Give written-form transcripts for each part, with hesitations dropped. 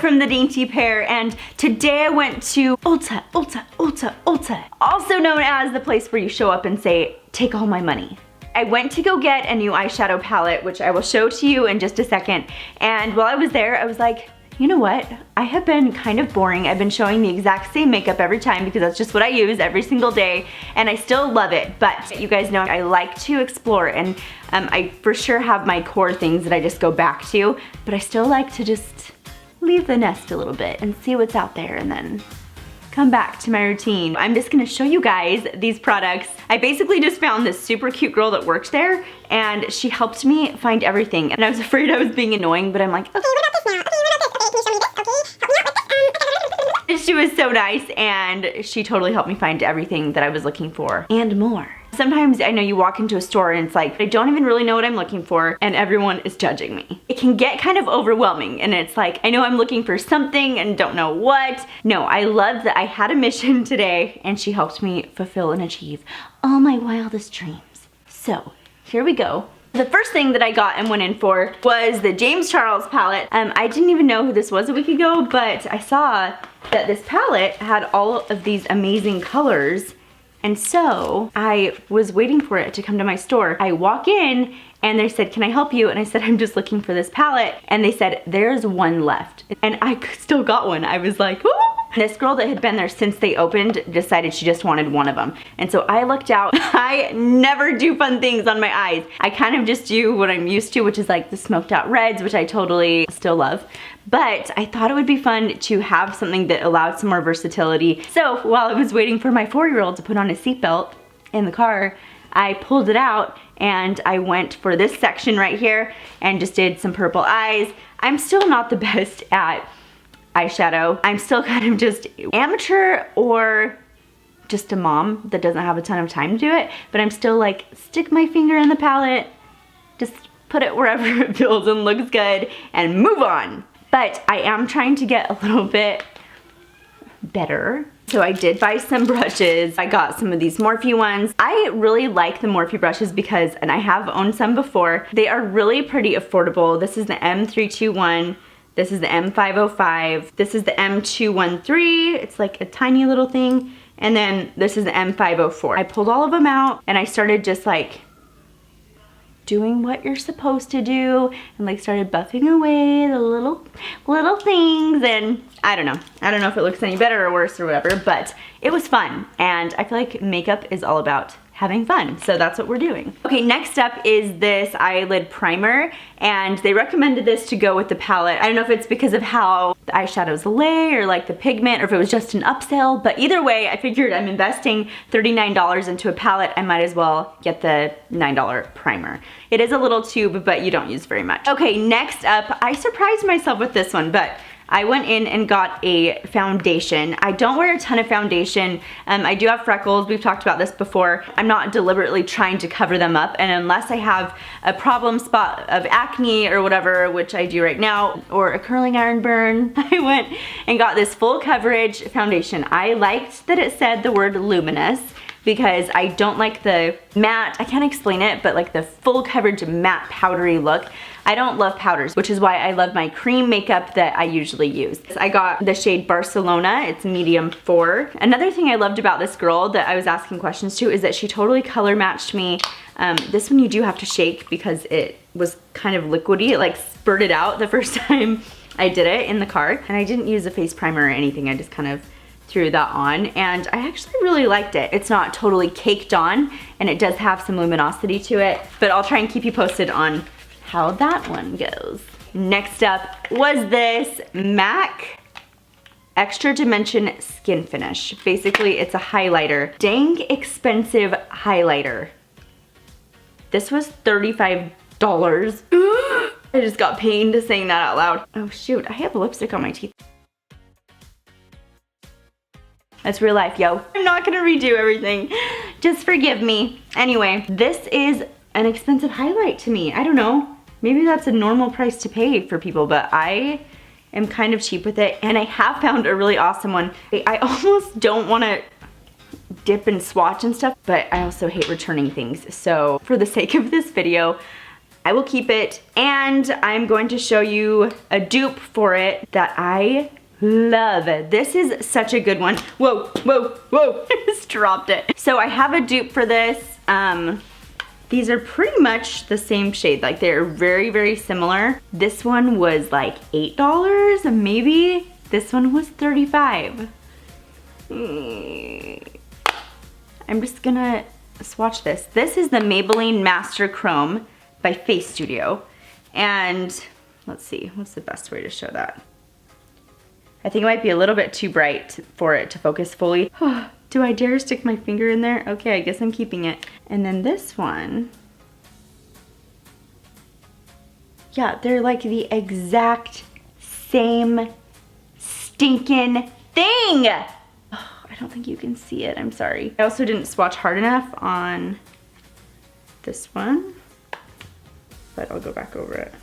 from the Dainty Pear, and today I went to Ulta, also known as the place where you show up and say, take all my money. I went to go get a new eyeshadow palette, which I will show to you in just a second, and while I was there, I was like, you know what? I have been kind of boring. I've been showing the exact same makeup every time because that's just what I use every single day, and I still love it. But you guys know I like to explore, and I for sure have my core things that I just go back to, but I still like to just leave the nest a little bit and see what's out there and then come back to my routine. I'm just gonna show you guys these products. I basically just found this super cute girl that worked there, and she helped me find everything. And I was afraid I was being annoying, but I'm like, okay, what about this now? Okay, what about this? Okay, can you show me this? Okay, help me out with this. She was so nice, and she totally helped me find everything that I was looking for and more. Sometimes I know you walk into a store and it's like, I don't even really know what I'm looking for and everyone is judging me. It can get kind of overwhelming, and it's like, I know I'm looking for something and don't know what. No, I love that I had a mission today and she helped me fulfill and achieve all my wildest dreams. So here we go. The first thing that I got and went in for was the James Charles palette. I didn't even know who this was a week ago, but I saw that this palette had all of these amazing colors. And so I was waiting for it to come to my store. I walk in and they said, can I help you? And I said, I'm just looking for this palette. And they said, there's one left. And I still got one. I was like, ooh. This girl that had been there since they opened decided she just wanted one of them. And so I looked out. I never do fun things on my eyes. I kind of just do what I'm used to, which is like the smoked out reds, which I totally still love. But I thought it would be fun to have something that allowed some more versatility. So while I was waiting for my 4-year-old to put on his seatbelt in the car, I pulled it out and I went for this section right here and just did some purple eyes. I'm still not the best at eyeshadow. I'm still kind of just amateur or just a mom that doesn't have a ton of time to do it, but I'm still like, stick my finger in the palette, just put it wherever it feels and looks good and move on. But I am trying to get a little bit better. So I did buy some brushes. I got some of these Morphe ones. I really like the Morphe brushes because, and I have owned some before, they are really pretty affordable. This is the M321. This is the M505. This is the M213. It's like a tiny little thing. And then this is the M504. I pulled all of them out and I started just like doing what you're supposed to do and like started buffing away the little things, and I don't know if it looks any better or worse or whatever, but it was fun, and I feel like makeup is all about having fun, so that's what we're doing. Okay, next up is this Eyelid Primer, and they recommended this to go with the palette. I don't know if it's because of how the eyeshadows lay or like the pigment, or if it was just an upsell, but either way, I figured I'm investing $39 into a palette, I might as well get the $9 primer. It is a little tube, but you don't use very much. Okay, next up, I surprised myself with this one, but I went in and got a foundation. I don't wear a ton of foundation. I do have freckles. We've talked about this before. I'm not deliberately trying to cover them up, and unless I have a problem spot of acne or whatever, which I do right now, or a curling iron burn, I went and got this full coverage foundation. I liked that it said the word luminous, because I don't like the matte, I can't explain it, but like the full coverage matte powdery look. I don't love powders, which is why I love my cream makeup that I usually use. I got the shade Barcelona, it's medium 4. Another thing I loved about this girl that I was asking questions to is that she totally color matched me. This one you do have to shake because it was kind of liquidy. It like spurted out the first time I did it in the car. And I didn't use a face primer or anything, I just kind of threw that on, and I actually really liked it. It's not totally caked on, and it does have some luminosity to it, but I'll try and keep you posted on how that one goes. Next up was this MAC Extra Dimension Skin Finish. Basically, it's a highlighter. Dang expensive highlighter. This was $35. I just got pained saying that out loud. Oh shoot, I have lipstick on my teeth. That's real life, yo. I'm not gonna redo everything. Just forgive me. Anyway, this is an expensive highlight to me. I don't know. Maybe that's a normal price to pay for people, but I am kind of cheap with it, and I have found a really awesome one. I almost don't wanna dip and swatch and stuff, but I also hate returning things. So for the sake of this video, I will keep it, and I'm going to show you a dupe for it that I love. This is such a good one. Whoa, whoa, whoa, I just dropped it. So I have a dupe for this. These are pretty much the same shade. Like they're very, very similar. This one was like $8, maybe. This one was $35. I'm just gonna swatch this. This is the Maybelline Master Chrome by Face Studio. And let's see, what's the best way to show that? I think it might be a little bit too bright for it to focus fully. Do I dare stick my finger in there? Okay, I guess I'm keeping it. And then this one, yeah, they're like the exact same stinking thing. I don't think you can see it, I'm sorry. I also didn't swatch hard enough on this one, but I'll go back over it.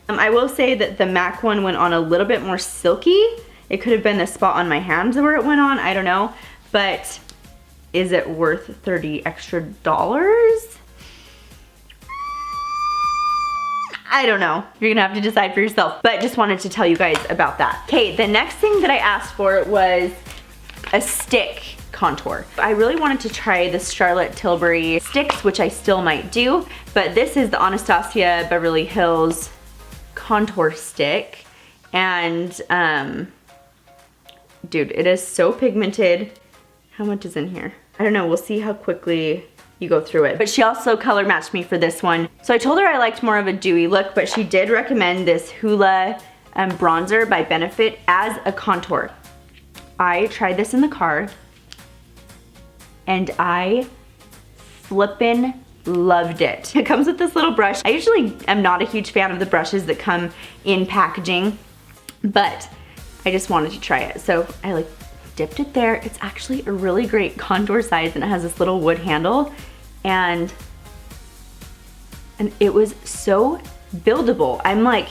I will say that the MAC one went on a little bit more silky. It could have been the spot on my hands where it went on, I don't know. But is it worth $30 extra? I don't know. You're gonna have to decide for yourself. But just wanted to tell you guys about that. Okay, the next thing that I asked for was a stick contour. I really wanted to try the Charlotte Tilbury sticks, which I still might do. But this is the Anastasia Beverly Hills contour stick. And dude, it is so pigmented. How much is in here? I don't know, we'll see how quickly you go through it. But she also color matched me for this one. So I told her I liked more of a dewy look, but she did recommend this Hoola bronzer by Benefit as a contour. I tried this in the car and I flippin' loved it. It comes with this little brush. I usually am not a huge fan of the brushes that come in packaging, but I just wanted to try it. So I like dipped it there. It's actually a really great contour size and it has this little wood handle and it was so buildable. I'm like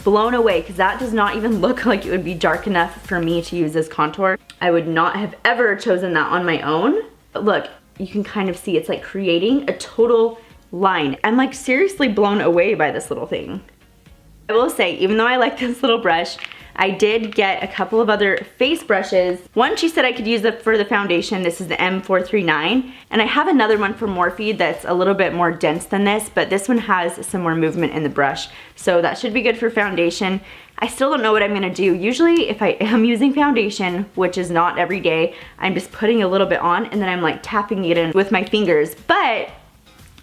blown away because that does not even look like it would be dark enough for me to use as contour. I would not have ever chosen that on my own. But look, you can kind of see it's like creating a total line. I'm like seriously blown away by this little thing. I will say, even though I like this little brush, I did get a couple of other face brushes. One, she said I could use it for the foundation. This is the M439. And I have another one from Morphe that's a little bit more dense than this, but this one has some more movement in the brush. So that should be good for foundation. I still don't know what I'm gonna do. Usually if I am using foundation, which is not every day, I'm just putting a little bit on and then I'm like tapping it in with my fingers. But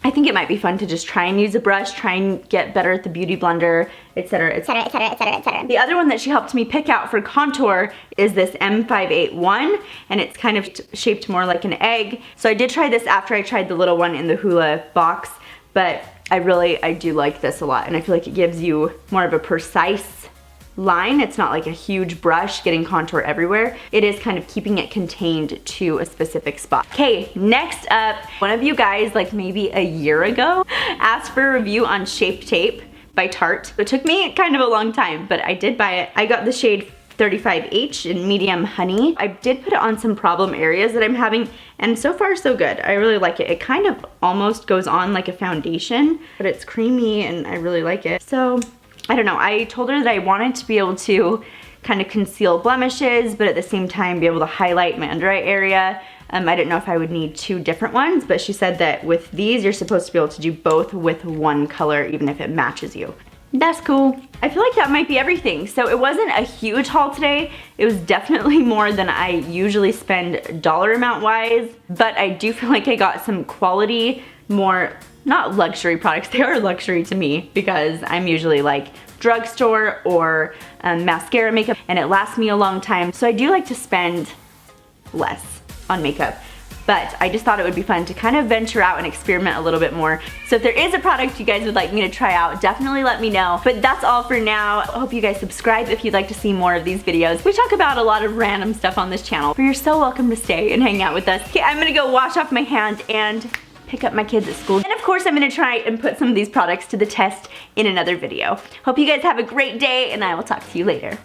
I think it might be fun to just try and use a brush, try and get better at the beauty blender, etc, etc, etc, etc, etc. The other one that she helped me pick out for contour is this M581, and it's kind of shaped more like an egg. So I did try this after I tried the little one in the Hoola box, but I do like this a lot, and I feel like it gives you more of a precise line. It's not like a huge brush getting contour everywhere. It is kind of keeping it contained to a specific spot. Okay, next up, one of you guys like maybe a year ago asked for a review on Shape Tape by Tarte. It took me kind of a long time, but I did buy it. I got the shade 35H in medium honey. I did put it on some problem areas that I'm having, and so far so good. I really like it. It kind of almost goes on like a foundation, but it's creamy and I really like it. So I don't know, I told her that I wanted to be able to kind of conceal blemishes, but at the same time be able to highlight my under eye area. I didn't know if I would need two different ones, but she said that with these, you're supposed to be able to do both with one color, even if it matches you. That's cool. I feel like that might be everything. So it wasn't a huge haul today. It was definitely more than I usually spend dollar amount wise, but I do feel like I got some quality, more not luxury products. They are luxury to me because I'm usually like drugstore or mascara makeup, and it lasts me a long time. So I do like to spend less on makeup, but I just thought it would be fun to kind of venture out and experiment a little bit more. So if there is a product you guys would like me to try out, definitely let me know. But that's all for now. I hope you guys subscribe if you'd like to see more of these videos. We talk about a lot of random stuff on this channel, but you're so welcome to stay and hang out with us. Okay, I'm gonna go wash off my hands and pick up my kids at school. And of course, I'm gonna try and put some of these products to the test in another video. Hope you guys have a great day, and I will talk to you later.